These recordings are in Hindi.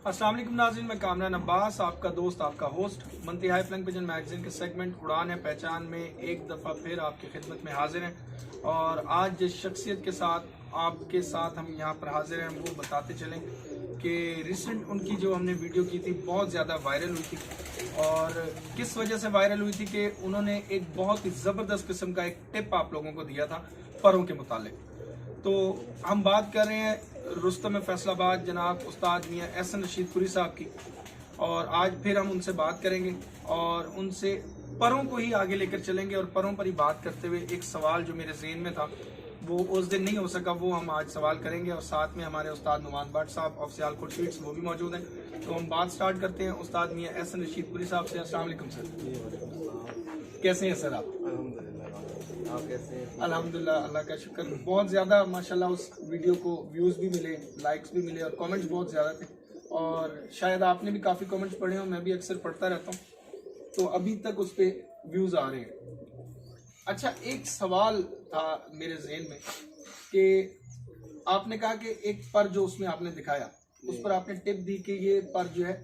अस्सलाम वालेकुम नाज़रीन, मैं कामरान अब्बास आपका दोस्त, आपका host monthly high flying pigeon magazine के सेगमेंट उड़ान है पहचान में एक दफ़ा फिर आपकी खिदमत में हाजिर हैं। और आज जिस शख्सियत के साथ आपके साथ हम यहाँ पर हाजिर हैं वो बताते चलें कि रिसेंट उनकी जो हमने वीडियो की थी बहुत ज़्यादा वायरल हुई थी। और किस वजह से वायरल हुई थी कि उन्होंने एक बहुत ही ज़बरदस्त किस्म का एक टिप आप लोगों को दिया था परों के मुतालिक। तो हम बात कर रहे हैं रुस्तम फैसलाबाद जनाब उस्ताद मियां एहसन रशीदपुरी साहब की। और आज फिर हम उनसे बात करेंगे और उनसे परों को ही आगे लेकर चलेंगे और परों पर ही बात करते हुए एक सवाल जो मेरे ज़हन में था वो उस दिन नहीं हो सका, वो हम आज सवाल करेंगे। और साथ में हमारे उस्ताद नुमान भट्ट साहब ऑफ सियालकोट स्वीट्स वो भी मौजूद हैं। तो हम बात स्टार्ट करते हैं उस्ताद मियां एहसन रशीदपुरी साहब से। अस्सलाम वालेकुम सर, कैसे हैं सर आप? आप कैसे हैं? अल्हम्दुलिल्लाह, अल्लाह का शुक्र। बहुत ज़्यादा माशाल्लाह उस वीडियो को व्यूज़ भी मिले, लाइक्स भी मिले और कमेंट्स बहुत ज़्यादा थे। और शायद आपने भी काफ़ी कमेंट्स पढ़े हो, मैं भी अक्सर पढ़ता रहता हूँ, तो अभी तक उस पर व्यूज़ आ रहे हैं। अच्छा, एक सवाल था मेरे जहन में कि आपने कहा कि एक पर जो उसमें आपने दिखाया उस पर आपने टिप दी कि ये पर जो है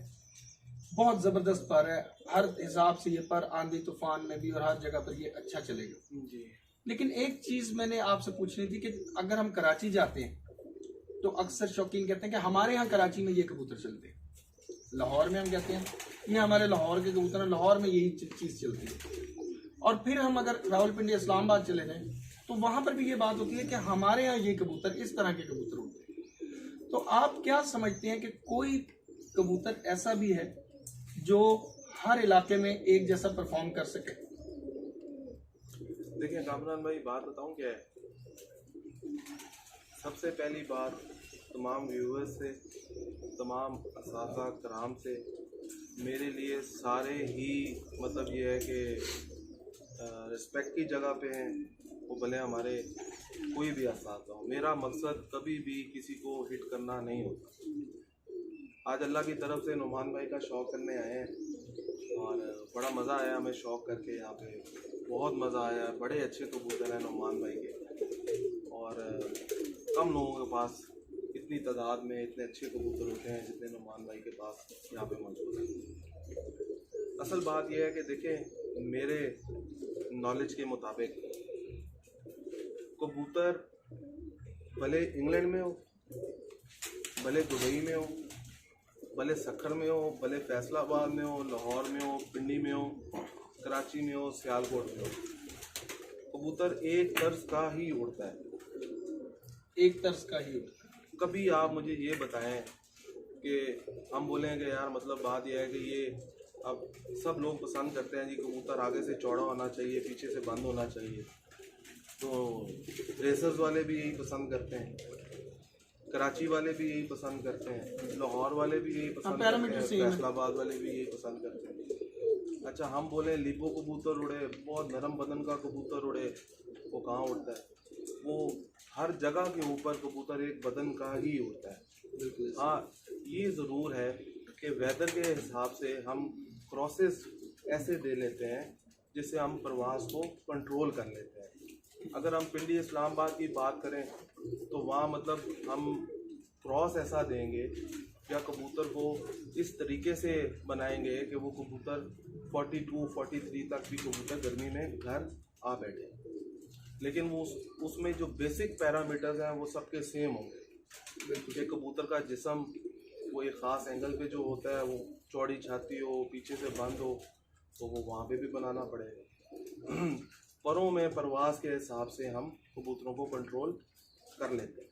बहुत ज़बरदस्त पर है, हर हिसाब से ये पर आंधी तूफान में भी और हर जगह पर ये अच्छा चलेगा जी। लेकिन एक चीज़ मैंने आपसे पूछनी थी कि अगर हम कराची जाते हैं तो अक्सर शौकीन कहते हैं कि हमारे यहाँ कराची में ये कबूतर चलते हैं, लाहौर में हम कहते हैं ये हमारे लाहौर के कबूतर हैं, लाहौर में यही चीज़ चलती है। और फिर हम अगर रावलपिंडी इस्लामाबाद चले जाएं तो वहाँ पर भी ये बात होती है कि हमारे यहाँ ये कबूतर इस तरह के कबूतर होते हैं। तो आप क्या समझते हैं कि कोई कबूतर ऐसा भी है जो हर इलाके में एक जैसा परफॉर्म कर सके? देखिए कामरान भाई, बात बताऊं क्या है। सबसे पहली बात तमाम व्यूअर्स से, तमाम असातिज़ा कराम से मेरे लिए सारे ही मतलब ये है कि रिस्पेक्ट की जगह पे हैं, वो भले हमारे कोई भी असातिज़ा हो। मेरा मकसद कभी भी किसी को हिट करना नहीं होता। आज अल्लाह की तरफ से नुमान भाई का शौक़ करने आए हैं और बड़ा मज़ा आया हमें शौक़ करके। यहाँ पे बहुत मज़ा आया, बड़े अच्छे कबूतर हैं नुमान भाई के। और कम लोगों के पास इतनी तादाद में इतने अच्छे कबूतर होते हैं जितने नुमान भाई के पास यहाँ पे मौजूद हैं। असल बात यह है कि देखें, मेरे नॉलेज के मुताबिक कबूतर भले इंग्लैंड में हो, भले दुबई में हो, भले सखर में हो, भले फैसलाबाद में हो, लाहौर में हो, पिंडी में हो, कराची में हो, सियालकोट में हो, कबूतर एक तर्ज का ही उड़ता है। एक तर्ज का ही उड़ता है। कभी आप मुझे ये बताएं कि हम बोलेंगे यार मतलब बात यह है कि ये अब सब लोग पसंद करते हैं जी कबूतर आगे से चौड़ा होना चाहिए, पीछे से बंद होना चाहिए। तो रेसर्स वाले भी यही पसंद करते हैं, कराची वाले भी यही पसंद करते हैं, लाहौर वाले भी यही पसंद करते हैं, फैसलाबाद वाले भी यही पसंद करते हैं। अच्छा, हम बोले लिपो कबूतर उड़े, बहुत नरम बदन का कबूतर उड़े, वो कहाँ उड़ता है? वो हर जगह के ऊपर कबूतर एक बदन का ही उड़ता है। हाँ, ये ज़रूर है कि वेदर के हिसाब से हम क्रॉसेस ऐसे दे लेते हैं जिससे हम परवास को कंट्रोल कर लेते हैं। अगर हम पिंडी इस्लामाबाद की बात करें तो वहाँ मतलब हम क्रॉस ऐसा देंगे या कबूतर को इस तरीके से बनाएंगे कि वो कबूतर 42-43 तक भी कबूतर गर्मी में घर आ बैठे। लेकिन वो उसमें जो बेसिक पैरामीटर्स हैं वो सबके सेम होंगे कि कबूतर का जिस्म वो एक ख़ास एंगल पे जो होता है, वो चौड़ी छाती हो, पीछे से बंद हो, तो वो वहाँ पे भी बनाना पड़ेगा। परों में परवास के हिसाब से हम कबूतरों को कंट्रोल कर लेते हैं।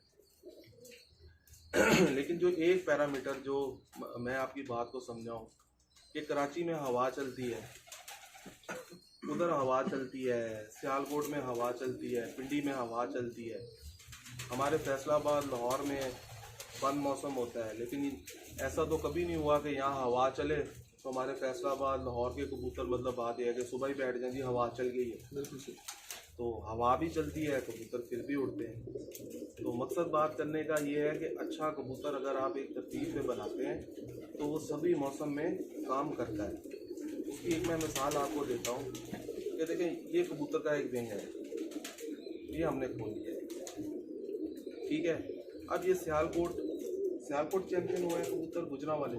लेकिन जो एक पैरामीटर जो मैं आपकी बात को समझाऊं कि कराची में हवा चलती है, उधर हवा चलती है, सियालकोट में हवा चलती है, पिंडी में हवा चलती है, हमारे फैसलाबाद लाहौर में बंद मौसम होता है। लेकिन ऐसा तो कभी नहीं हुआ कि यहाँ हवा चले तो हमारे फैसलाबाद लाहौर के कबूतर मतलब बात यह है कि सुबह ही बैठ जाए जी हवा चल गई है। तो हवा भी चलती है, कबूतर फिर भी उड़ते हैं। तो मकसद बात करने का ये है कि अच्छा कबूतर अगर आप एक तरतीब में बनाते हैं तो वो सभी मौसम में काम करता है। उसकी एक मैं मिसाल आपको देता हूँ कि देखें, ये कबूतर का एक विंग है, ये हमने खोल लिया है, ठीक है। अब ये सियालकोट चैंपियन हुआ है कबूतर गुजरांवाले।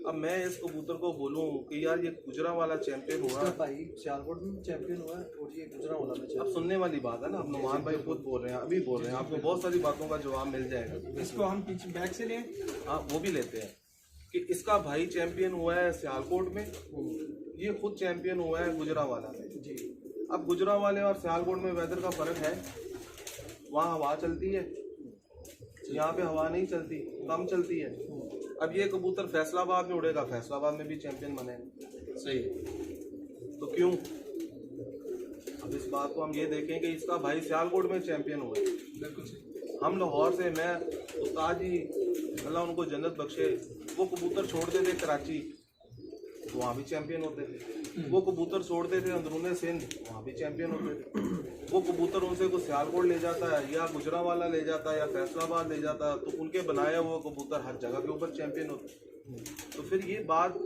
अब मैं इस कबूतर को बोलूं कि यार ये गुजरांवाला चैंपियन हुआ, भाई सियालकोट में चैंपियन हुआ है और ये गुजरांवाला में अब सुनने वाली बात है ना। अब नुमान भाई खुद बोल रहे हैं, अभी बोल रहे हैं, आपको बहुत सारी बातों का जवाब मिल जाएगा। इसको हम पीछे बैक से लें। हाँ वो भी लेते हैं कि इसका भाई चैंपियन हुआ है सियालकोट में, ये खुद चैंपियन हुआ है गुजरांवाला में जी। अब गुजरांवाले और सियालकोट में वेदर का फर्क है, वहाँ हवा चलती है, यहाँ पे हवा नहीं चलती, कम चलती है। अब ये कबूतर फैसलाबाद में उड़ेगा, फैसलाबाद में भी चैंपियन बनेगा। सही। तो क्यों? अब इस बात को हम ये देखें कि इसका भाई सियालकोट में चैंपियन हुआ है। बिल्कुल सही। हम लाहौर से, मैं उस्ताद जी अल्लाह उनको जन्नत बख्शे, वो कबूतर छोड़ते थे कराची, तो वहाँ भी चैंपियन होते थे। वो कबूतर छोड़ते थे अंदरूने सिंध, वहाँ भी चैंपियन होते थे। वो कबूतर उनसे को सियालकोट ले जाता है या गुजरांवाला ले जाता है या फैसलाबाद ले जाता है, तो उनके बनाया हुआ कबूतर हर जगह के ऊपर चैंपियन होते। तो फिर ये बात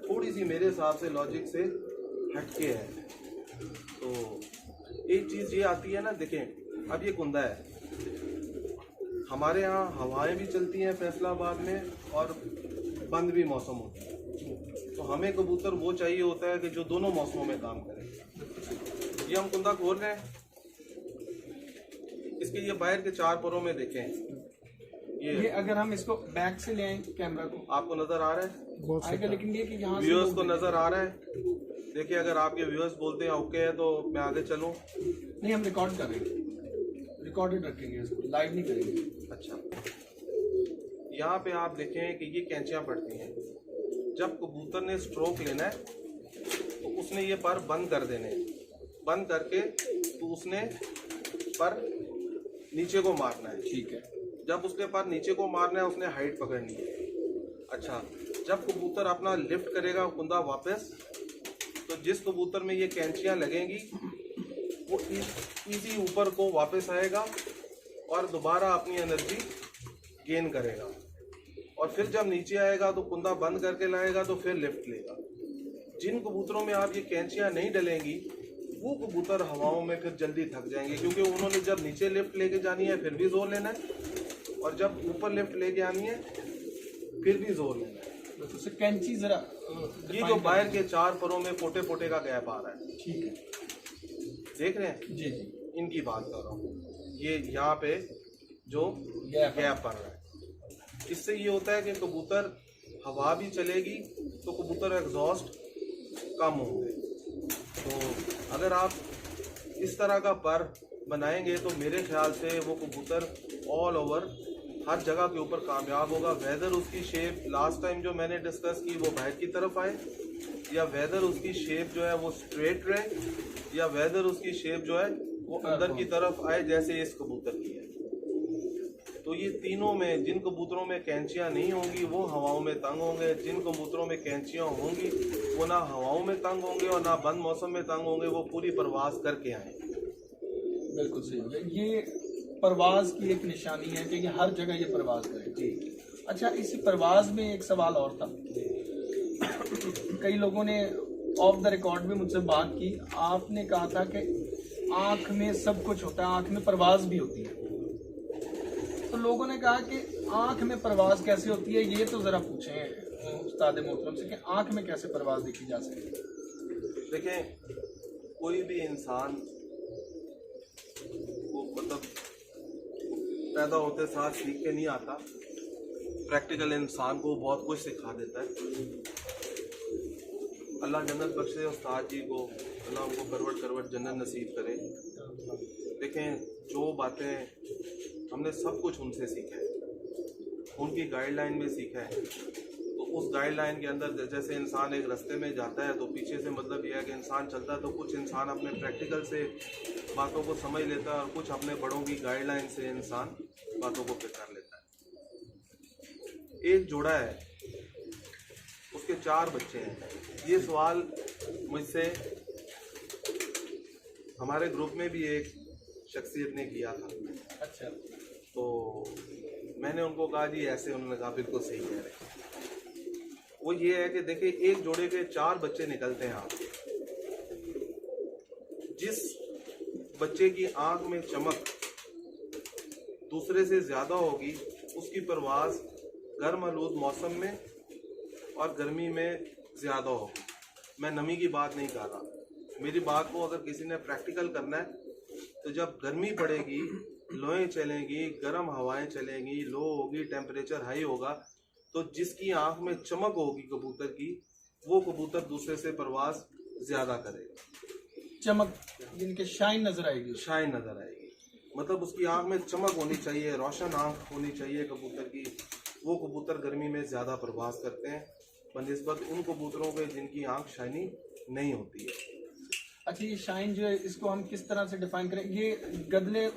थोड़ी सी मेरे हिसाब से लॉजिक से हटके है। तो एक चीज़ ये आती है ना, देखें अब ये कुंदा है, हमारे यहाँ हवाएं भी चलती हैं फैसलाबाद में और बंद भी मौसम होता है, तो हमें कबूतर वो चाहिए होता है कि जो दोनों मौसमों में काम करे। ये हम कुंदा खोल रहे हैं, इसके ये बाहर के 4 परों में देखें, ये अगर हम इसको बैक से ले आए कैमरा को, आपको नजर आ रहा है आएगा, लेकिन ये कि यहाँ से व्यूअर्स को नजर आ रहा है। देखिए अगर आपके व्यूअर्स बोलते हैं ओके है तो मैं आगे चलूं। नहीं, हम रिकॉर्ड कर रहे हैं, रिकॉर्डेड रखेंगे इसको, लाइव नहीं करेंगे। अच्छा, यहाँ पे आप देखें कि ये कैंचियां पड़ती हैं। जब कबूतर ने स्ट्रोक लेना है तो उसने ये पर बंद कर देने, बंद करके तो उसने पर नीचे को मारना है। ठीक है। जब उसने पर नीचे को मारना है उसने हाइट पकड़नी है। अच्छा, जब कबूतर अपना लिफ्ट करेगा कुंदा वापस, तो जिस कबूतर में ये कैंचियां लगेंगी वो इसी ऊपर को वापस आएगा और दोबारा अपनी एनर्जी गेन करेगा, और फिर जब नीचे आएगा तो कुंदा बंद करके लाएगा तो फिर लिफ्ट लेगा। जिन कबूतरों में आप ये कैंचियां नहीं डलेंगी वो कबूतर हवाओं में फिर जल्दी थक जाएंगे, क्योंकि उन्होंने जब नीचे लिफ्ट लेके जानी है फिर भी जोर लेना है, और जब ऊपर लिफ्ट लेके आनी है फिर भी जोर लेना है। तो कैंची जरा ये जो बाहर के 4 परों में पोटे पोटे का गैप आ रहा है, ठीक है, देख रहे हैं, जी जी, इनकी बात कर रहा हूँ। ये यहाँ पे जो गैप पड़ रहा है, इससे ये होता है कि कबूतर हवा भी चलेगी तो कबूतर एग्जॉस्ट कम होंगे। तो अगर आप इस तरह का पर बनाएंगे तो मेरे ख्याल से वो कबूतर ऑल ओवर हर जगह के ऊपर कामयाब होगा। वेदर उसकी शेप लास्ट टाइम जो मैंने डिस्कस की वो बाहर की तरफ आए, या वेदर उसकी शेप जो है वो स्ट्रेट रहे, या वेदर उसकी शेप जो है वो अंदर की तरफ आए जैसे इस कबूतर की है। तो ये तीनों में जिन कबूतरों में कैंचियां नहीं होंगी वो हवाओं में तंग होंगे, जिन कबूतरों में कैंचियां होंगी वो ना हवाओं में तंग होंगे और ना बंद मौसम में तंग होंगे, वो पूरी परवाज करके आएंगे। बिल्कुल सही। ये परवाज की एक निशानी है कि ये हर जगह ये परवाज करे। जी। अच्छा, इसी परवाज में एक सवाल और था, कई लोगों ने ऑफ द रिकॉर्ड भी मुझसे बात की, आपने कहा था कि आंख में सब कुछ होता है, आंख में परवाज भी होती है। तो लोगों ने कहा कि आंख में परवाज कैसे होती है, ये तो जरा पूछें उस्ताद मोहतरम से कि आंख में कैसे परवाज देखी जा सकती है। देखें, कोई भी इंसान वो मतलब पैदा होते साथ सीख के नहीं आता, प्रैक्टिकल इंसान को बहुत कुछ सिखा देता है। अल्लाह जन्नत बख्शे उस्ताद जी को, अल्लाह उनको करवट करवट जन्नत नसीब करे। देखें, जो बातें हमने सब कुछ उनसे सीखा है, उनकी गाइडलाइन में सीखा है। तो उस गाइडलाइन के अंदर जैसे इंसान एक रास्ते में जाता है तो पीछे से मतलब यह है कि इंसान चलता है, तो कुछ इंसान अपने प्रैक्टिकल से बातों को समझ लेता है और कुछ अपने बड़ों की गाइडलाइन से इंसान बातों को पिक कर लेता है। एक जोड़ा है, उसके 4 बच्चे हैं। ये सवाल मुझसे हमारे ग्रुप में भी एक शख्सियत ने किया था। अच्छा, तो मैंने उनको कहा जी ऐसे, उन्होंने कहा बिल्कुल सही कह रहे। वो ये है कि देखिए, एक जोड़े के 4 बच्चे निकलते हैं आपके, जिस बच्चे की आंख में चमक दूसरे से ज्यादा होगी उसकी परवाज़ गर्म आलूद मौसम में और गर्मी में ज़्यादा होगी। मैं नमी की बात नहीं कर रहा। मेरी बात को अगर किसी ने प्रैक्टिकल करना है तो जब गर्मी पड़ेगी, लोएं चलेंगी, गर्म हवाएं चलेंगी, लो होगी, टेम्परेचर हाई होगा, तो जिसकी आंख में चमक होगी कबूतर की, वो कबूतर दूसरे से परवाज़ ज़्यादा करेगा। चमक जिनके शाइन नजर आएगी। शाइन नज़र आएगी, मतलब उसकी आंख में चमक होनी चाहिए, रोशन आंख होनी चाहिए कबूतर की। वो कबूतर गर्मी में ज़्यादा परवाज़ करते हैं बनिस्बत उन कबूतरों के जिनकी आंख शाइनी नहीं होती है। अच्छा, ये शाइन जो है इसको हम किस तरह से डिफाइन करें? ये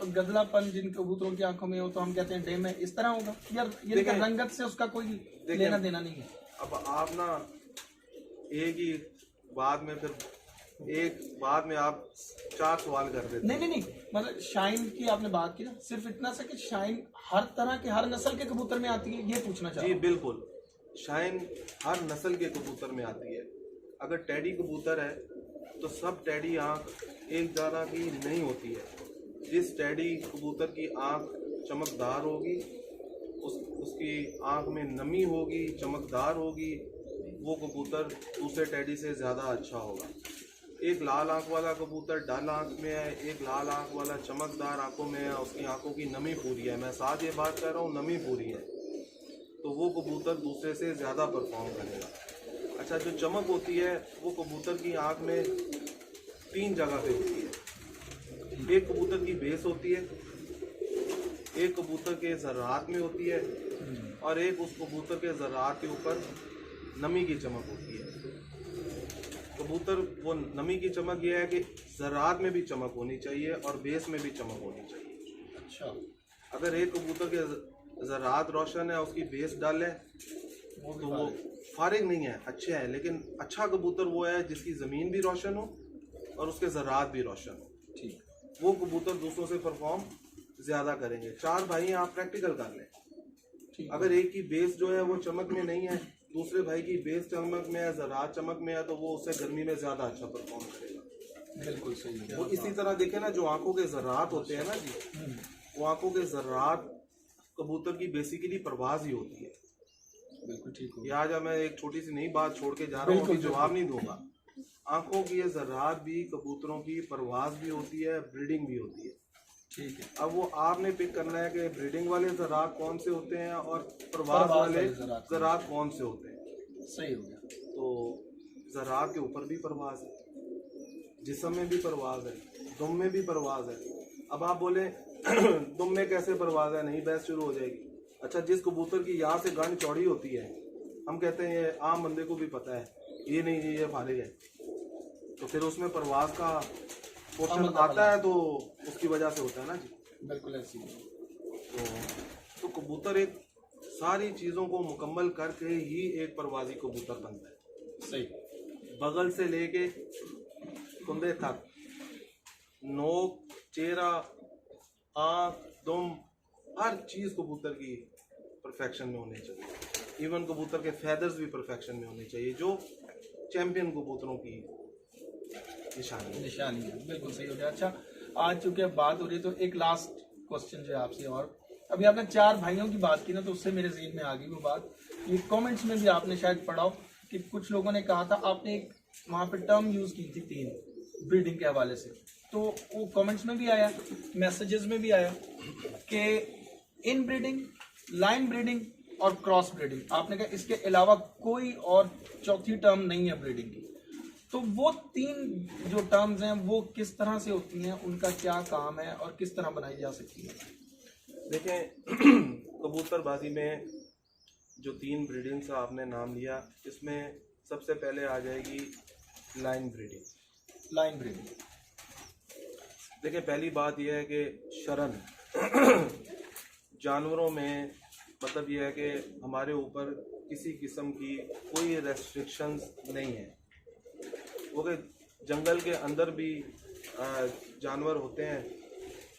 गदलापन जिन कबूतरों की आंखों में हो तो हम कहते हैं डे में इस तरह होगा, या ये रंगत से उसका कोई लेना देना नहीं है? अब आप ना एक ही बाद में आप 4 सवाल कर देते। नहीं, मतलब शाइन की आपने बात की ना, सिर्फ इतना सा कि शाइन हर तरह के, हर नस्ल के कबूतर में आती है, ये पूछना चाहता जी हूं। बिल्कुल, शाइन हर नस्ल के कबूतर में आती है। अगर टैडी कबूतर है तो सब टैडी आँख एक जगह की नहीं होती है। जिस टैडी कबूतर की आँख चमकदार होगी, उसकी आँख में नमी होगी, चमकदार होगी, वो कबूतर दूसरे टैडी से ज़्यादा अच्छा होगा। एक लाल आँख वाला कबूतर डल आँख में है, एक लाल आँख वाला चमकदार आँखों में है, उसकी आँखों की नमी पूरी है, मैं साथ ये बात कर रहा हूँ नमी पूरी है, तो वो कबूतर दूसरे से ज़्यादा परफॉर्म करेगा। अच्छा, जो चमक होती है वो कबूतर की आँख में 3 जगह पे होती है। एक कबूतर की बेस होती है, एक कबूतर के ज़रात में होती है, और एक उस कबूतर के ज़रात के ऊपर नमी की चमक होती है। कबूतर वो नमी की चमक ये है कि ज़रात में भी चमक होनी चाहिए और बेस में भी चमक होनी चाहिए। अच्छा, अगर एक कबूतर के ज़रात रोशन है, उसकी बेस डल है, तो वो फारिग नहीं है, अच्छे हैं। लेकिन अच्छा कबूतर वो है जिसकी ज़मीन भी रोशन हो और उसके ज़रात भी रोशन हो। ठीक, वो कबूतर दूसरों से परफॉर्म ज़्यादा करेंगे। 4 भाई हैं, आप प्रैक्टिकल कर लें। ठीक। अगर एक की बेस जो है वो चमक में नहीं है, दूसरे भाई की बेस चमक में है, ज़रात चमक में है, तो वो उससे गर्मी में ज़्यादा अच्छा परफॉर्म करेगा। बिल्कुल सही है। वो इसी तरह देखें ना, जो आंखों के ज़रात होते हैं ना जी, वो आंखों के ज़रात कबूतर की बेसिकली परवाज़ ही होती है। बिल्कुल ठीक हो। ये आज मैं एक छोटी सी नई बात छोड़ के जा रहा हूँ, जवाब नहीं दूंगा। आंखों की ये ज़रात भी कबूतरों की परवाज़ भी होती है, ब्रीडिंग भी होती है। ठीक है। अब वो आपने पिक करना है कि ब्रीडिंग वाले ज़रात कौन से होते हैं और परवाज़ वाले ज़रात कौन से होते हैं। सही हो गया। तो ज़रात के ऊपर भी परवाज़ है, जिस्म में भी परवाज़ है, दुम में भी परवाज़ है। अब आप बोले दुम में कैसे परवाज़ है, नहीं बहस शुरू हो जाएगी। अच्छा, जिस कबूतर की यहाँ से गंड चौड़ी होती है, हम कहते हैं ये आम बंदे को भी पता है, ये नहीं ये फारिग है, तो फिर उसमें परवाज़ का पोर्शन आता है, तो उसकी वजह से होता है ना जी। बिल्कुल ऐसी। तो कबूतर एक सारी चीज़ों को मुकम्मल करके ही एक परवाज़ी कबूतर बनता है। सही। बगल से लेके कुंदे तक, नोक, चेहरा, आँख, दुम, हर चीज़ कबूतर की परफेक्शन में होनी चाहिए। इवन कबूतर के फैदर्स भी परफेक्शन में होने चाहिए, जो चैंपियन कबूतरों की निशानी है। बिल्कुल सही हो गया। अच्छा, आज चूंकि अब बात हो रही है तो एक लास्ट क्वेश्चन जो है आपसे, और अभी आपने 4 भाइयों की बात की ना, तो उससे मेरे ज़हन में आ गई वो बात। ये कमेंट्स में भी आपने शायद पढ़ा हो कि कुछ लोगों ने कहा था, आपने एक वहाँ पे टर्म यूज़ की थी 3 ब्रीडिंग के हवाले से, तो वो कमेंट्स में भी आया, मैसेजेस में भी आया कि इन ब्रीडिंग, लाइन ब्रीडिंग और क्रॉस ब्रीडिंग, आपने कहा इसके अलावा कोई और चौथी टर्म नहीं है ब्रीडिंग की। तो वो 3 जो टर्म्स हैं वो किस तरह से होती हैं, उनका क्या काम है और किस तरह बनाई जा सकती है? देखें, कबूतरबाजी में जो 3 ब्रीडिंग्स का आपने नाम लिया, इसमें सबसे पहले आ जाएगी लाइन ब्रीडिंग। लाइन ब्रीडिंग, देखिए, पहली बात यह है कि शरण जानवरों में मतलब यह है कि हमारे ऊपर किसी किस्म की कोई रेस्ट्रिक्शंस नहीं है। वो कि जंगल के अंदर भी जानवर होते हैं,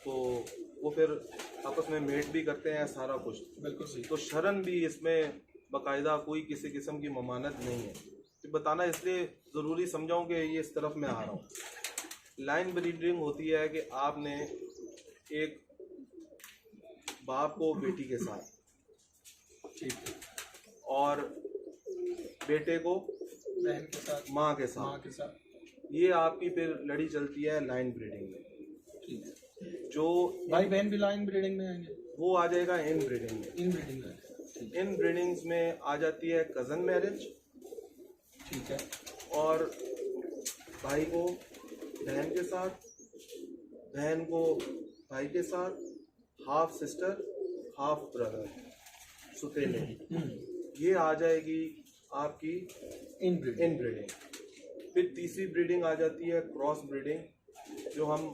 तो वो फिर आपस में मेट भी करते हैं, सारा कुछ। बिल्कुल सही। तो शरण भी इसमें बाकायदा कोई किसी किस्म की ममानत नहीं है। तो बताना इसलिए ज़रूरी समझाऊँ कि ये इस तरफ मैं आ रहा हूँ। लाइन ब्रीडिंग होती है कि आपने एक बाप को बेटी के साथ ठीक है। और बेटे को बहन के साथ, माँ के माँ साथ। के साथ, ये आपकी फिर लड़ी चलती है लाइन ब्रीडिंग में। ठीक है। जो भाई बहन भी लाइन ब्रीडिंग में आएंगे, वो आ जाएगा इन ब्रीडिंग में। इन ब्रीडिंग में आएंगे। इन ब्रीडिंग्स में आ जाती है कजन मैरिज, ठीक है। और भाई को बहन के साथ, बहन को भाई के साथ, हाफ सिस्टर हाफ ब्रदर, सुतेले, ये आ जाएगी आपकी इन ब्रीडिंग। इन ब्रीडिंग। फिर तीसरी ब्रीडिंग आ जाती है क्रॉस ब्रीडिंग, जो हम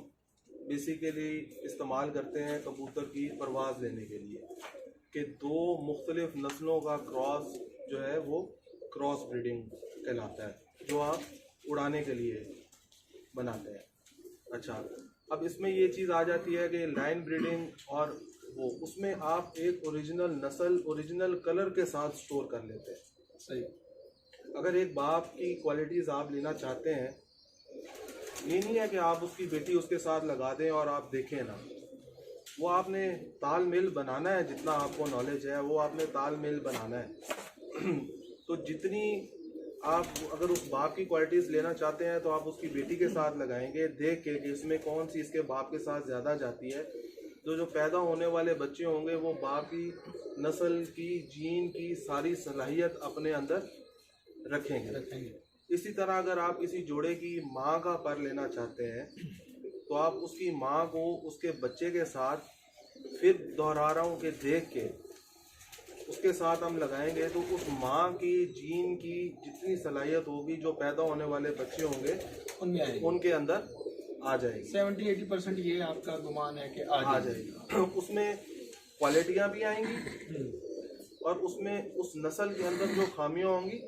बेसिकली इस्तेमाल करते हैं कबूतर की परवाज़ लेने के लिए, कि दो मुख्तलिफ नस्लों का क्रॉस जो है वो क्रॉस ब्रीडिंग कहलाता है, जो आप उड़ाने के लिए बनाते हैं। अच्छा, अब इसमें ये चीज़ आ जाती है कि लाइन ब्रीडिंग और वो, उसमें आप एक ओरिजिनल नस्ल ओरिजिनल कलर के साथ स्टोर कर लेते हैं। सही। अगर एक बाप की क्वालिटीज़ आप लेना चाहते हैं, ये नहीं है कि आप उसकी बेटी उसके साथ लगा दें और आप देखें ना, वो आपने तालमेल बनाना है। जितना आपको नॉलेज है वो आपने तालमेल बनाना है। तो जितनी आप अगर उस बाप की क्वालिटीज़ लेना चाहते हैं तो आप उसकी बेटी के साथ लगाएंगे, देख के कि इसमें कौन सी इसके बाप के साथ ज़्यादा जाती है। तो जो पैदा होने वाले बच्चे होंगे वो बाप की नस्ल की जीन की सारी सलाहियत अपने अंदर रखेंगे। इसी तरह अगर आप किसी जोड़े की माँ का पर लेना चाहते हैं तो आप उसकी माँ को उसके बच्चे के साथ, फिर दोहरा रहा हूँ कि देख के उसके साथ हम लगाएंगे, तो उस माँ की जीन की जितनी सलाहियत होगी जो पैदा होने वाले बच्चे होंगे उनमें आएगी, उनके अंदर आ जाएगी। 70-80% ये आपका गुमान है कि आ जाएगी। उसमें क्वालिटियाँ भी आएंगी और उसमें उस नस्ल के अंदर जो खामियाँ होंगी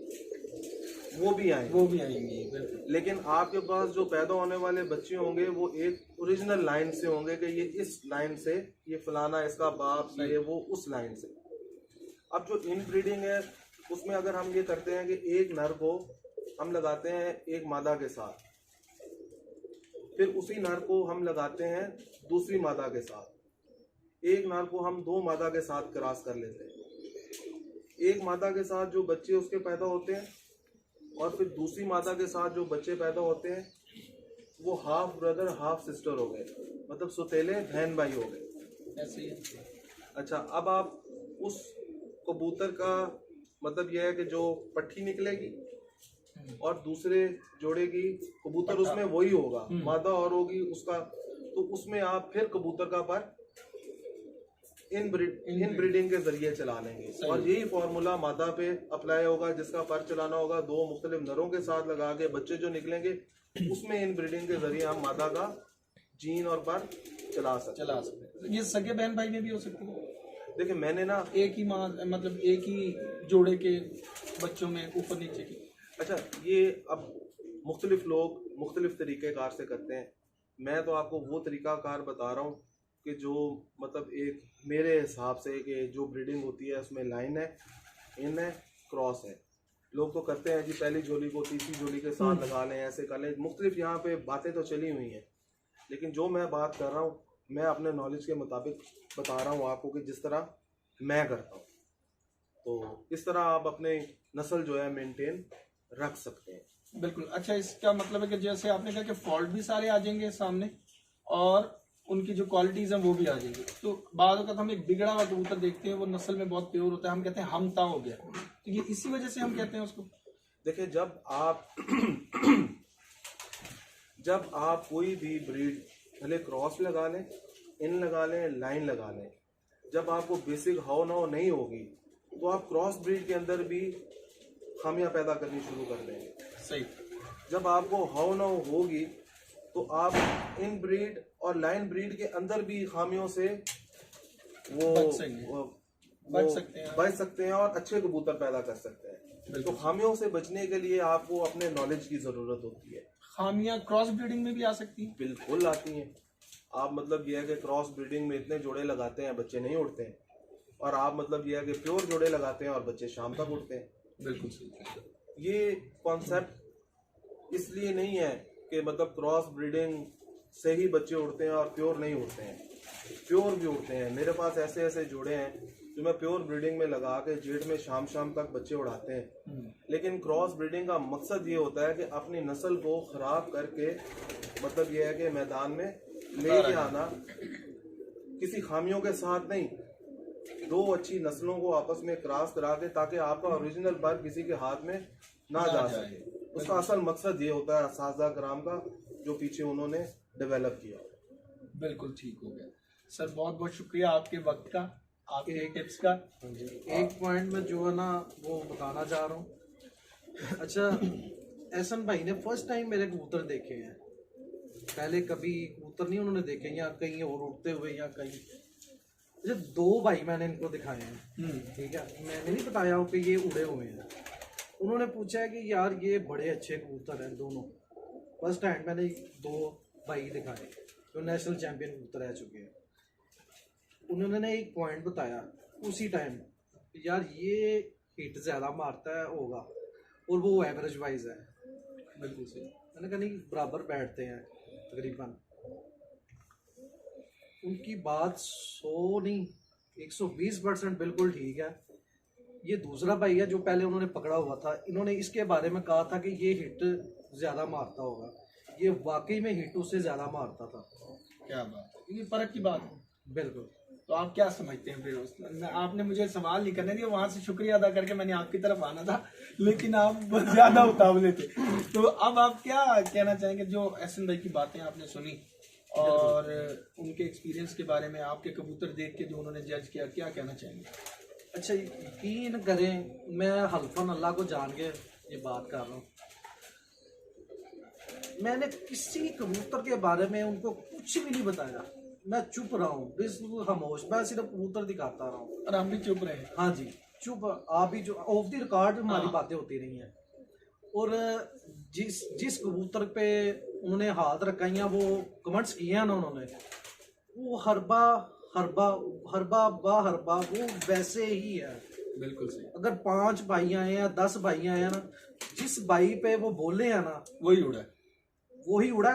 वो भी आएंगी। बिल्कुल। लेकिन आपके पास जो पैदा होने वाले बच्चे होंगे वो एक ओरिजिनल लाइन से होंगे कि ये इस लाइन से, ये फलाना इसका बाप, ये वो उस लाइन से। अब जो इन ब्रीडिंग है उसमें अगर हम ये करते हैं कि एक नर को हम लगाते हैं एक मादा के साथ, फिर उसी नर को हम लगाते हैं दूसरी मादा के साथ, एक नर को हम दो मादा के साथ क्रॉस कर लेते हैं, एक मादा के साथ जो बच्चे उसके पैदा होते हैं और फिर दूसरी मादा के साथ जो बच्चे पैदा होते हैं वो हाफ ब्रदर हाफ सिस्टर हो गए, मतलब सुतेले बहन भाई हो गए। ऐसे ही है। अच्छा, अब आप उस कबूतर का मतलब यह है कि जो पट्टी निकलेगी और दूसरे जोड़े की कबूतर उसमें वही होगा, मादा और होगी उसका, तो उसमें आप फिर कबूतर का पर इन ब्रीडिंग के जरिए चला लेंगे। और यही फॉर्मूला मादा पे अप्लाई होगा, जिसका पर चलाना होगा दो मुख्तलिफ नरों के साथ लगा के, बच्चे जो निकलेंगे उसमें इन ब्रीडिंग के जरिए हम मादा का जीन और पर चला सकते हैं। ये सगे बहन भाई में भी हो सकती है। देखिए मैंने ना एक ही माँ, मतलब एक ही जोड़े के बच्चों में ऊपर नीचे की। अच्छा, ये अब मुख्तलिफ लोग मुख्तलिफ तरीक़ेकार से करते हैं। मैं तो आपको वो तरीक़ाकार बता रहा हूँ कि जो मतलब एक मेरे हिसाब से कि जो ब्रीडिंग होती है उसमें लाइन है, इन है, क्रॉस है। लोग तो करते हैं जी पहली जोड़ी को तीसरी जोड़ी के साथ लगा लें, ऐसे कर लें, मुख्तलिफ यहाँ पे बातें तो चली हुई हैं। लेकिन जो मैं बात कर रहा हूँ मैं अपने नॉलेज के मुताबिक बता रहा हूँ आपको कि जिस तरह मैं करता हूँ, तो इस तरह आप अपने नस्ल जो है मेंटेन रख सकते हैं। बिल्कुल। अच्छा, इसका मतलब है कि जैसे आपने कहा कि फॉल्ट भी सारे आ जाएंगे सामने और उनकी जो क्वालिटीज हैं वो भी आ जाएंगी। तो बाद वक्त हम एक बिगड़ा हुआ कबूतर देखते हैं, वो नस्ल में बहुत प्योर होता है, हम कहते हैं हमता हो गया, तो ये इसी वजह से हम कहते हैं उसको। देखिए जब आप कोई भी ब्रीड भले क्रॉस लगा लें, इन लगा लें, लाइन लगा लें, जब आपको बेसिक हाव नाव नहीं होगी तो आप क्रॉस ब्रीड के अंदर भी खामियां पैदा करनी शुरू कर देंगे। सही। जब आपको हाव नाव होगी तो आप इन ब्रीड और लाइन ब्रीड के अंदर भी खामियों से बच सकते हैं और अच्छे कबूतर पैदा कर सकते हैं। तो खामियों से बचने के लिए आपको अपने नॉलेज की जरूरत होती है। खामियां क्रॉस ब्रीडिंग में भी आ सकती हैं। बिल्कुल आती हैं। आप मतलब यह है कि क्रॉस ब्रीडिंग में इतने जोड़े लगाते हैं बच्चे नहीं उड़ते हैं, और आप मतलब यह है कि प्योर जोड़े लगाते हैं और बच्चे शाम तक उड़ते हैं। बिल्कुल सही। ये कॉन्सेप्ट इसलिए नहीं है कि मतलब क्रॉस ब्रीडिंग से ही बच्चे उड़ते हैं और प्योर नहीं उड़ते हैं, प्योर भी उड़ते हैं। मेरे पास ऐसे ऐसे जोड़े हैं जो मैं प्योर ब्रीडिंग में लगा के जेड में शाम शाम तक बच्चे उड़ाते हैं, लेकिन क्रॉस ब्रीडिंग का मकसद ये होता है कि अपनी नस्ल को खराब करके, मतलब ये है कि मैदान में लेके आना, किसी खामियों के साथ नहीं, दो अच्छी नस्लों को आपस में क्रॉस करा के, ताकि आपका ओरिजिनल बर्ड किसी के हाथ में ना जा सके। उसका असल मकसद ये होता है साजा कराम का, जो पीछे उन्होंने डेवलप किया। बिल्कुल ठीक हो गया सर, बहुत बहुत शुक्रिया आपके वक्त का, आपके टिप्स का। एक पॉइंट में जो है ना वो बताना चाह रहा हूँ। अच्छा, एहसन भाई ने फर्स्ट टाइम मेरे कबूतर देखे हैं, पहले कभी कबूतर नहीं उन्होंने देखे, या कहीं और उड़ते हुए या कहीं। अच्छा, 2 भाई मैंने इनको दिखाए हैं, ठीक है, मैंने नहीं बताया हो कि ये उड़े हुए हैं। उन्होंने पूछा है कि यार ये बड़े अच्छे कबूतर हैं दोनों। फर्स्ट हैंड मैंने 2 भाई दिखाए जो नेशनल चैंपियन कबूतर रह चुके हैं। उन्होंने एक पॉइंट बताया उसी टाइम, यार ये हिट ज़्यादा मारता है होगा और वो एवरेज वाइज है। बिल्कुल सही। मैंने कहा नहीं, बराबर बैठते हैं तकरीबन। उनकी बात 100 नहीं 120% बिल्कुल ठीक है। ये दूसरा भाई है जो पहले उन्होंने पकड़ा हुआ था, इन्होंने इसके बारे में कहा था कि ये हिट ज़्यादा मारता होगा, ये वाकई में हिट उससे ज़्यादा मारता था। क्या बात है, ये फर्क की बात है। बिल्कुल। तो आप क्या समझते हैं फिर आपने मुझे सवाल नहीं करने दिया, वहां से शुक्रिया अदा करके मैंने आपकी तरफ आना था, लेकिन आप ज्यादा उतावले थे। तो अब आप क्या कहना चाहेंगे, जो एहसन भाई की बातें आपने सुनी और उनके एक्सपीरियंस के बारे में, आपके कबूतर देख के जो उन्होंने जज किया, क्या कहना चाहेंगे? अच्छा, यकीन करें मैं हल्फन अल्लाह को जान के ये बात कर रहा हूँ, मैंने किसी कबूतर के बारे में उनको कुछ भी नहीं बताया। मैं चुप रहा हूँ, बिल्कुल खामोश, मैं सिर्फ कबूतर दिखाता रहा हूँ और हम भी चुप रहे। हाँ जी, चुप। आप भी जो ऑफ द रिकॉर्ड हमारी बातें होती रही हैं। और जिस कबूतर पे उन्होंने हाथ रखा या वो कमेंट्स किए हैं ना उन्होंने, वो हरबा वो वैसे ही है। बिल्कुल सही। अगर 5 भाई आए या 10 भाई आए ना, जिस भाई पे वो बोले हैं ना वही उड़ा है, वही उड़ा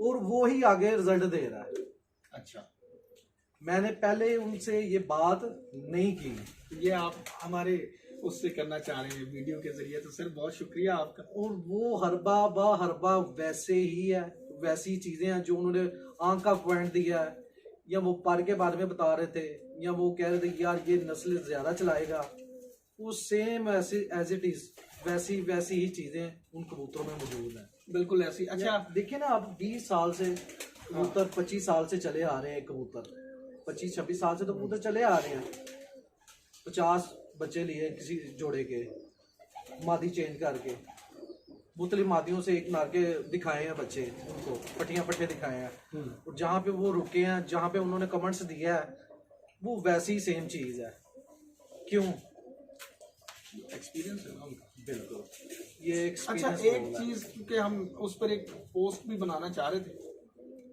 और वो ही आगे रिजल्ट दे रहा है। अच्छा, मैंने पहले उनसे ये बात नहीं की, ये आप हमारे उससे करना चाह रहे हैं वीडियो के जरिए, तो सर बहुत शुक्रिया आपका। और वो हरबा वैसे ही है, वैसी चीजें हैं जो उन्होंने आंख का पॉइंट दिया है, या वो पर के बारे में बता रहे थे, या वो कह रहे थे कि यार ये नस्ल ज्यादा चलाएगा, वो सेम ऐसे एज इट इज वैसी ही चीजें उन कबूतरों में मौजूद हैं। बिल्कुल ऐसी। अच्छा, देखिए ना आप 20 साल से कबूतर 25 साल से चले आ रहे हैं, कबूतर 25-26 साल से तो कबूतर चले आ रहे हैं। 50 बच्चे लिए किसी जोड़े के, मादी चेंज करके, मुख्तलिफ मादियों से एक मार के दिखाए हैं बच्चे, उनको पट्टे दिखाए हैं। और जहाँ पे वो रुके हैं, जहाँ पे उन्होंने कमेंट्स दिया है, वो वैसी ही सेम चीज़ है। क्यों? एक्सपीरियंस है ना उनका। बिल्कुल, ये अच्छा, एक्सपीरियंस। एक चीज, क्योंकि हम उस पर एक पोस्ट भी बनाना चाह रहे थे,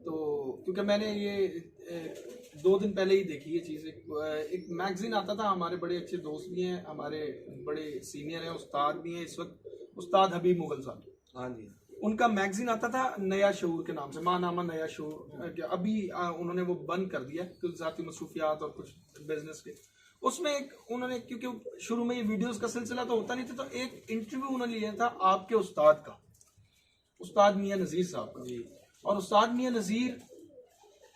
तो क्योंकि मैंने ये 2 दिन पहले ही देखी ये चीज़। एक मैगजीन आता था, हमारे बड़े अच्छे दोस्त भी हैं, हमारे बड़े सीनियर हैं, उस्ताद भी हैं इस वक्त, उस्ताद हबीब मुगल साहब। हाँ जी। उनका मैगजीन आता था नया शऊर के नाम से, मानामा नया शऊर। अभी उन्होंने वो बंद कर दिया, कुछ ज़ाती मसरूफियात और कुछ बिजनेस के। उसमें एक उन्होंने, क्योंकि शुरू में ये वीडियोस का सिलसिला तो होता नहीं था, तो एक इंटरव्यू उन्होंने लिया था आपके उस्ताद का, उस्ताद मियां नज़ीर साहब का जी। और उस्ताद मियां नज़ीर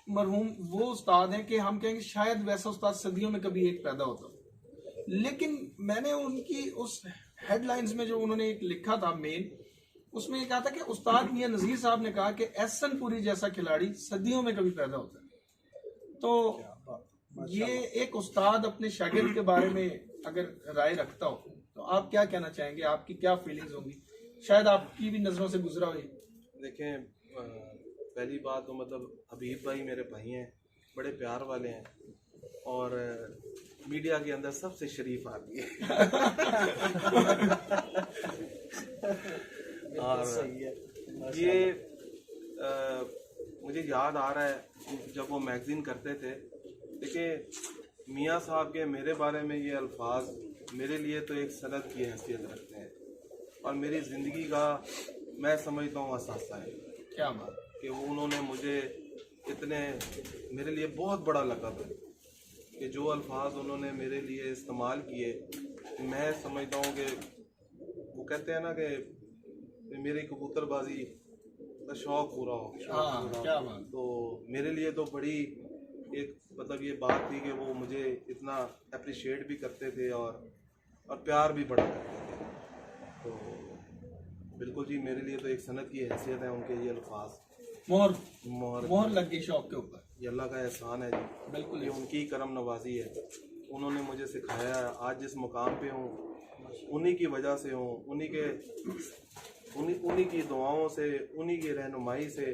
मरहूम वो उस्ताद हैं कि हम कहेंगे शायद वैसा उस्ताद सदियों में कभी एक पैदा होता। लेकिन मैंने उनकी उस हेडलाइंस में जो उन्होंने एक लिखा था मेन, उसमें ये कहा था कि उस्ताद मियां नज़ीर साहब ने कहा कि एहसन पुरी जैसा खिलाड़ी सदियों में कभी पैदा होता है। तो ये एक उस्ताद अपने शागिर्द के बारे में अगर राय रखता हो, तो आप क्या कहना चाहेंगे, आपकी क्या फीलिंग्स होंगी? शायद आपकी भी नजरों से गुजरा हुई। देखें, पहली बात तो मतलब हबीब भाई मेरे भाई हैं, बड़े प्यार वाले हैं, और मीडिया के अंदर सबसे शरीफ आदमी है। और सही है। ये मुझे याद आ रहा है जब वो मैगजीन करते थे। देखिए, मियाँ साहब के मेरे बारे में ये अल्फाज मेरे लिए तो एक सनद की हैसियत रखते हैं, और मेरी ज़िंदगी का मैं समझता हूँ असासा है। क्या बात कि वो उन्होंने मुझे इतने, मेरे लिए बहुत बड़ा लक़ब है कि कि जो अल्फाज उन्होंने मेरे लिए इस्तेमाल किए, मैं समझता हूँ कि वो कहते हैं ना कि मेरी कबूतरबाजी का शौक पूरा हो गया। हाँ, क्या बात। तो मेरे लिए तो बड़ी एक मतलब ये बात थी कि वो मुझे इतना अप्रिशिएट भी करते थे और प्यार भी बड़ा करते थे। तो बिल्कुल जी, मेरे लिए तो एक सनत की हैसियत है उनके ये अल्फाज। मोहर लग गई शौक के ऊपर। ये अल्लाह का एहसान है जी, बिल्कुल ये उनकी करम नवाजी है। उन्होंने मुझे सिखाया है, आज जिस मुकाम पे हूँ उन्हीं की वजह से हूँ, उन्हीं की दुआओं से, उन्हीं की रहनुमाई से।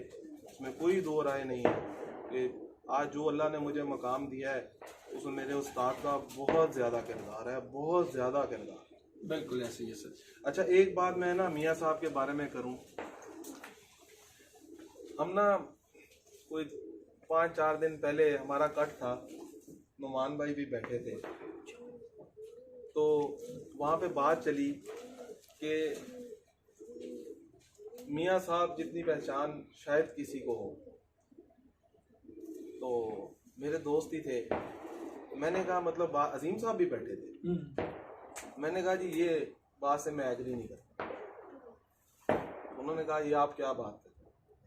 उसमें कोई दो राय नहीं है कि आज जो अल्लाह ने मुझे मकाम दिया है उसमें मेरे उस्ताद का बहुत ज़्यादा किरदार है, बहुत ज़्यादा किरदार। बिल्कुल ऐसे ही सच। अच्छा, एक बात मैं ना मियाँ साहब के बारे में करूँ। हम ना कोई 5-4 दिन पहले हमारा कट था, नुमान भाई भी बैठे थे, तो वहाँ पे बात चली कि मियाँ साहब जितनी पहचान शायद किसी को हो। तो मेरे दोस्त ही थे, मैंने कहा मतलब अजीम साहब भी बैठे थे, मैंने कहा जी ये बात से मैं एग्री नहीं करता। उन्होंने कहा ये आप क्या बात है,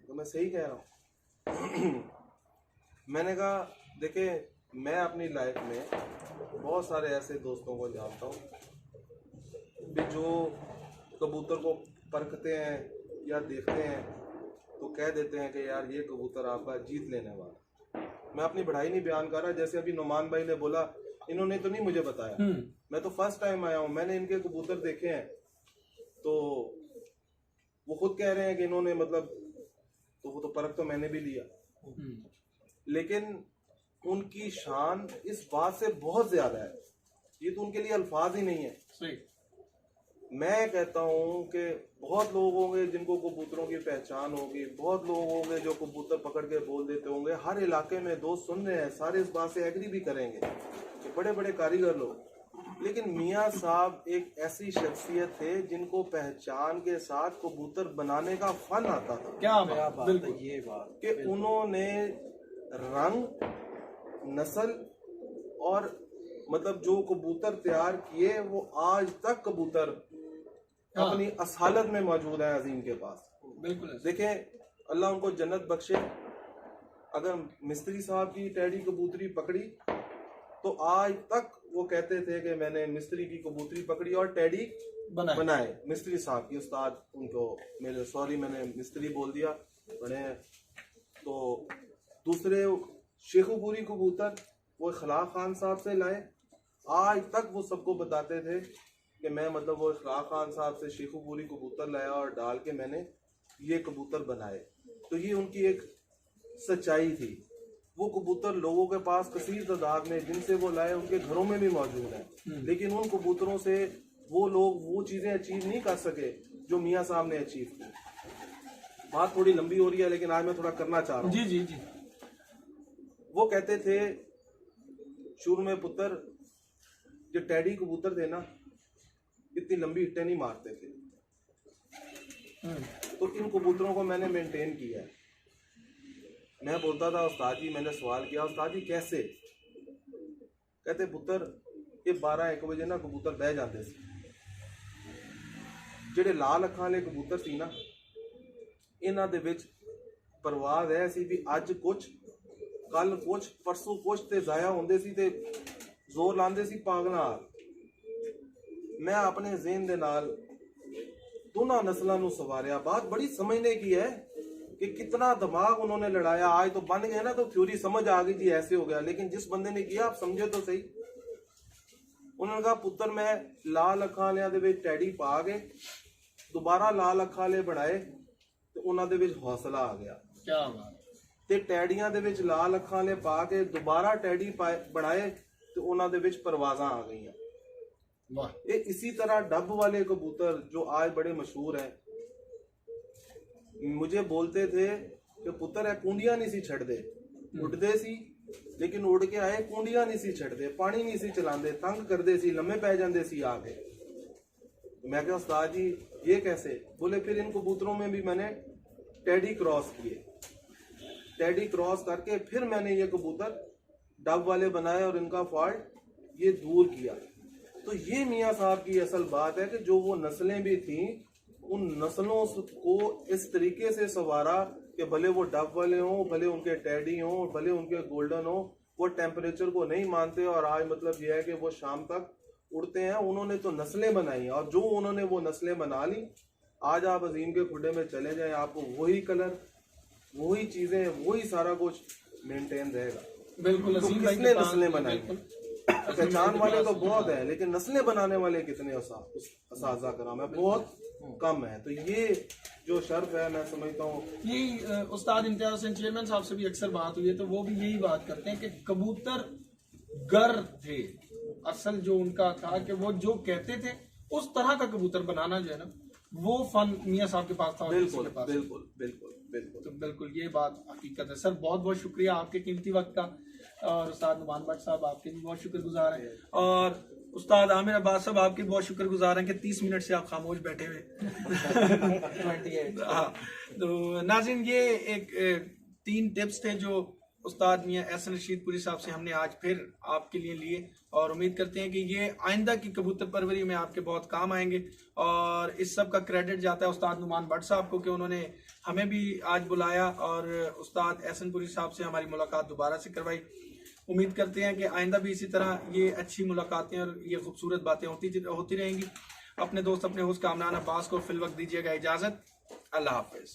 तो मैं सही कह रहा हूँ। मैंने कहा देखिए, मैं अपनी लाइफ में बहुत सारे ऐसे दोस्तों को जानता हूँ कि जो कबूतर को परखते हैं या देखते हैं तो कह देते हैं कि यार ये कबूतर आपका जीत लेने वाला। मैं अपनी बढ़ाई नहीं बयान कर रहा, जैसे अभी नुमान भाई ने बोला, इन्होंने तो नहीं मुझे बताया, मैं तो फर्स्ट टाइम आया हूँ, मैंने इनके कबूतर देखे हैं। तो वो खुद कह रहे हैं कि इन्होंने मतलब, तो वो तो परख तो मैंने भी लिया, लेकिन उनकी शान इस बात से बहुत ज्यादा है, ये तो उनके लिए अल्फाज ही नहीं है। सही। मैं कहता हूँ कि बहुत लोग होंगे जिनको कबूतरों की पहचान होगी, बहुत लोग होंगे जो कबूतर पकड़ के बोल देते होंगे, हर इलाके में दोस्त सुन रहे हैं, सारे इस बात से एग्री भी करेंगे कि बड़े बड़े कारीगर लोग। लेकिन मियाँ साहब एक ऐसी शख्सियत थे जिनको पहचान के साथ कबूतर बनाने का फन आता था। क्या बात है, ये बात कि उन्होंने रंग, नस्ल और मतलब जो कबूतर तैयार किए वो आज तक कबूतर अपनी असहालत में मौजूद है अजीम के पास। बिल्कुल। देखें, अल्लाह उनको जन्नत बख्शे। अगर मिस्त्री साहब की टैडी कबूतरी पकड़ी तो आज तक वो कहते थे कि मैंने मिस्त्री की कबूतरी पकड़ी और टैडी बनाए। मिस्त्री साहब की उस्ताद उनको, मेरे सॉरी मैंने मिस्त्री बोल दिया, बने। तो दूसरे शेखुपुरी कबूतर वो खलाक खान साहब से लाए, आज तक वो सबको बताते थे कि मैं मतलब वो खलाक खान साहब से शेखुपुरी कबूतर लाया और डाल के मैंने ये कबूतर बनाए। तो ये उनकी एक सच्चाई थी। वो कबूतर लोगों के पास कसीर तादाद में जिनसे वो लाए उनके घरों में भी मौजूद हैं, लेकिन उन कबूतरों से वो लोग वो चीज़ें अचीव नहीं कर सके जो मियाँ साहब ने अचीव की। बात थोड़ी लंबी हो रही है लेकिन आज मैं थोड़ा करना चाह रहा हूँ। जी जी जी। वो कहते थे शुरू में पुत्र जो टैडी कबूतर थे ना, इतनी लंबी हिट्टें नहीं मारते थे, तो इन कबूतरों को मैंने मेंटेन किया है। मैं बोलता था उस्ताद जी, मैंने सवाल किया उस्ताद जी कैसे, कहते पुत्र ये 12-1 बजे ना कबूतर बह जाते थे। ਜਿਹੜੇ ਲਾਲ ਅੱਖਾਂ ਵਾਲੇ ਕਬੂਤਰ ਸੀ ਨਾ, ਇਹਨਾਂ ਦੇ ਵਿੱਚ ਪਰਵਾਜ਼ ਐ ਸੀ ਵੀ ਅੱਜ ਕੁਛ ਕੱਲ ਕੁਛ ਪਰਸੋਂ ਕੁਛ ਤੇ ਜ਼ਾਇਆ ਹੁੰਦੇ ਸੀ ਤੇ ਜ਼ੋਰ ਲਾਉਂਦੇ ਸੀ ਪਾਗਲਾਂ ਨਾਲ। मैं अपने ज़हन दे नाल दोनों नस्लों ਨੂੰ सवारिया। बात बड़ी समझने की है कि कितना दिमाग उन्होंने लड़ाया। आज तो बन गए ना तो थ्योरी समझ आ गई जी ऐसे हो गया, लेकिन जिस बंदे ने किया आप समझे तो सही। उन्होंने कहा पुत्र मैं लाल अखां वालियां दे विच टैडी पा के दोबारा लाल अखां वाले बनाए तो उन्हां दे विच हौसला आ गया। क्या बात। ते टैडियां दे विच लाल अखां वाले पा के दोबारा टैडी बनाए तो उन्हां दे विच परवाज़ां आ गईयां। ये इसी तरह डब वाले कबूतर जो आज बड़े मशहूर हैं, मुझे बोलते थे कि पुत्र है कुंडियां नहीं सी छड़दे, उड़दे सी लेकिन उड़ के आए कुंडियां नहीं सी छड़दे, पानी नहीं सी चलाते, तंग करते सी, लम्बे पै जाते सी आके। मैं क्या उस्ताद जी ये कैसे? बोले फिर इन कबूतरों में भी मैंने टैडी क्रॉस किए, टैडी क्रॉस करके फिर मैंने ये कबूतर डब वाले बनाए और इनका फॉल्ट ये दूर किया। तो ये मियाँ साहब की असल बात है कि जो वो नस्लें भी थी उन नस्लों को इस तरीके से संवारा कि भले वो डब वाले हों, भले उनके टैडी हों, भले उनके गोल्डन हों, वो टेम्परेचर को नहीं मानते और आज मतलब ये है कि वो शाम तक उड़ते हैं। उन्होंने तो नस्लें बनाई और जो उन्होंने वो नस्लें बना ली, आज आप अजीम के खुडे में चले जाएं, आपको वही कलर, वही चीजें, वही सारा कुछ मेंटेन रहेगा। बिल्कुल तो अजीम भाई किसने के पास- नस्लें बनाई? बिल्कुल। पहचान वाले तो बहुत है, लेकिन नस्लें बनाने वाले कितने असाजा कराम है, बहुत कम है। तो ये जो शर्फ है, मैं समझता हूँ यही उस्ताद इम्तियाज हुसैन चेयरमैन साहब से भी अक्सर बात हुई है, तो वो भी यही बात करते हैं कि कबूतर गर थे। असल जो उनका था कि वो जो कहते थे उस तरह का कबूतर बनाना जो है ना, वो फन मियाँ साहब के पास था और किसी बिल्कुल के पास बिल्कुल बिल्कुल बिल्कुल। तो बिल्कुल ये बात हकीकत है। सर बहुत बहुत शुक्रिया आपके कीमती वक्त का, और उस्ताद नुमान भट्ट साहब आपके भी बहुत शुक्रगुजार हैं, और उस्ताद आमिर अब्बास साहब आपके बहुत शुक्रगुजार हैं कि 30 मिनट से आप खामोश बैठे हुए। 28 हाँ, तो नाज़रीन ये एक 3 टिप्स थे जो उस्ताद मियां एहसन रशीदपुरी साहब से हमने आज फिर आपके लिए लिए, और उम्मीद करते हैं कि ये आइंदा की कबूतर परवरी में आपके बहुत काम आएंगे। और इस सब का क्रेडिट जाता है उस्ताद नुमान भट्ट साहब को कि उन्होंने हमें भी आज बुलाया और उस्ताद एहसनपुरी साहब से हमारी मुलाकात दोबारा से करवाई। उम्मीद करते हैं कि आइंदा भी इसी तरह ये अच्छी मुलाकातें और ये खूबसूरत बातें होती रहेंगी। अपने दोस्त अपने होस्ट कामरान अब्बास को फिल वक्त दीजिएगा इजाज़त। अल्लाह हाफिज़।